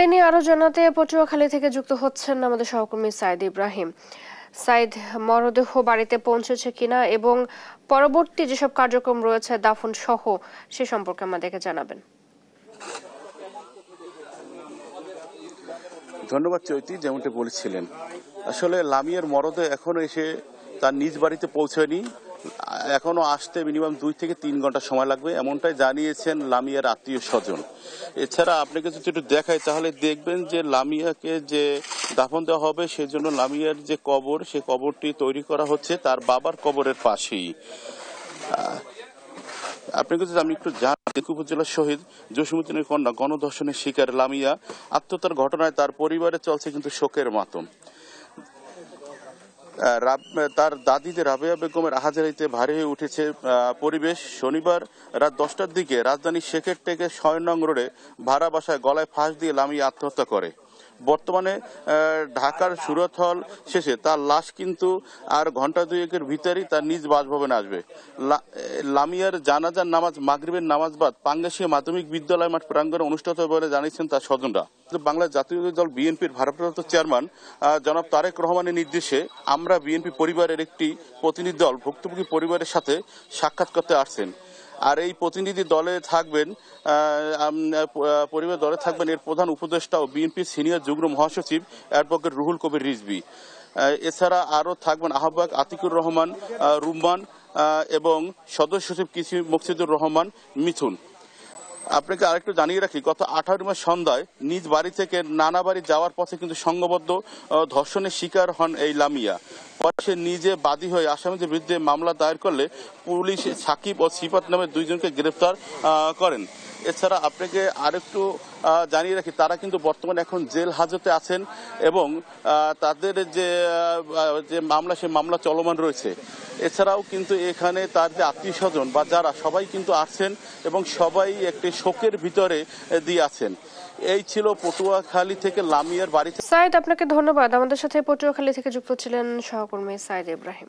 এ নিয়ে আরো জানাতে পটুয়াখালী থেকে যুক্ত হচ্ছেন আমাদের সহকর্মী সাইদ ইব্রাহিম। সাইদ, মরদেহ বাড়িতে পৌঁছেছে কিনা এবং পরবর্তী যেসব কার্যক্রম রয়েছে দাফন সহ সে সম্পর্কে আমাদেরকে জানাবেন। ধন্যবাদ চৈতি। যেমনটি বলেছিলেন, আসলে লামিয়ার মরদেহ এখনো এসে তার নিজ বাড়িতে পৌঁছায়নি। এখনো আসতে মিনিমাম 2 থেকে 3 ঘন্টা সময় লাগবে, এমনটাই জানিয়েছেন লামিয়ার আত্মীয় স্বজন। এছাড়া আপনাকে যদি একটু দেখাই তাহলে দেখবেন যে লামিয়াকে যে দাফন দেওয়া হবে সেজন্য লামিয়ার যে কবর, সে কবরটি তৈরি করা হচ্ছে তার বাবার কবরের পাশেই। আপনাকে যদি আমি একটু জানি, উপজেলার শহীদ জসিমউদ্দিনের কন্যা গণধর্ষণের শিকার লামিয়া আত্মহত্যার ঘটনায় তার পরিবারে চলছে কিন্তু শোকের মাতম। তার দাদিতে রাবেয়া বেগমের আহাজারিতে ভারী হয়ে উঠেছে পরিবেশ। শনিবার রাত 10টার দিকে রাজধানীর শেখের টেকে 6 নং রোডে ভাড়া বাসায় গলায় ফাঁস দিয়ে লামিয়া আত্মহত্যা করে। বর্তমানে ঢাকার সুরত হল শেষে তার লাশ কিন্তু আর ঘন্টা দুয়েকের ভিতরেই তার নিজ বাসভবনে আসবে। লামিয়ার জানাজার নামাজ মাগরিবের নামাজ বাদ পাঙ্গাসিয়া মাধ্যমিক বিদ্যালয় মাঠ প্রাঙ্গণে অনুষ্ঠিত হবে বলে জানিয়েছেন তার স্বজনরা। বাংলাদেশ জাতীয় দল বিএনপির ভারপ্রাপ্ত চেয়ারম্যান জনাব তারেক রহমানের নির্দেশে আমরা বিএনপি পরিবারের একটি প্রতিনিধি দল ভুক্তভোগী পরিবারের সাথে সাক্ষাৎ করতে আসছেন। আর এই প্রতিনিধি দলে থাকবেন পরিবার দলে থাকবেন এর প্রধান উপদেষ্টা ও বিএনপির সিনিয়র যুগ্ম মহাসচিব অ্যাডভোকেট রুহুল কবির রিজভী। এছাড়া আরও থাকবেন আহ্বায়ক আতিকুর রহমান রুম্মান এবং সদস্য সচিব কৃষি মকসুদুর রহমান মিথুন। আপনাকে আরেকটু জানিয়ে রাখি, গত 18 মাস সন্ধ্যায় নিজ বাড়ি থেকে নানা বাড়ি যাওয়ার পথে কিন্তু সংঘবদ্ধ ধর্ষণের শিকার হন এই লামিয়া। পরে সে নিজে বাদী হয়ে আসামিদের বিরুদ্ধে মামলা দায়ের করলে পুলিশ সাকিব ও সিফাত নামে 2 জনকে গ্রেফতার করেন। এছাড়া আপনাকে আরেকটু জানিয়ে রাখি, তারা কিন্তু বর্তমানে এখন জেল হাজতে আছেন এবং তাদের যে মামলা, সে মামলা চলমান রয়েছে। এছাড়াও কিন্তু এখানে তার যে আত্মীয় স্বজন বা যারা সবাই কিন্তু আসছেন এবং সবাই একটি শোকের ভিতরে দিয়ে আছেন। এই ছিল পটুয়াখালী থেকে লামিয়ার বাড়ি। সাইদ, আপনাকে ধন্যবাদ। আমাদের সাথে পটুয়াখালী থেকে যুক্ত ছিলেন সহকর্মী সাইদ ইব্রাহিম।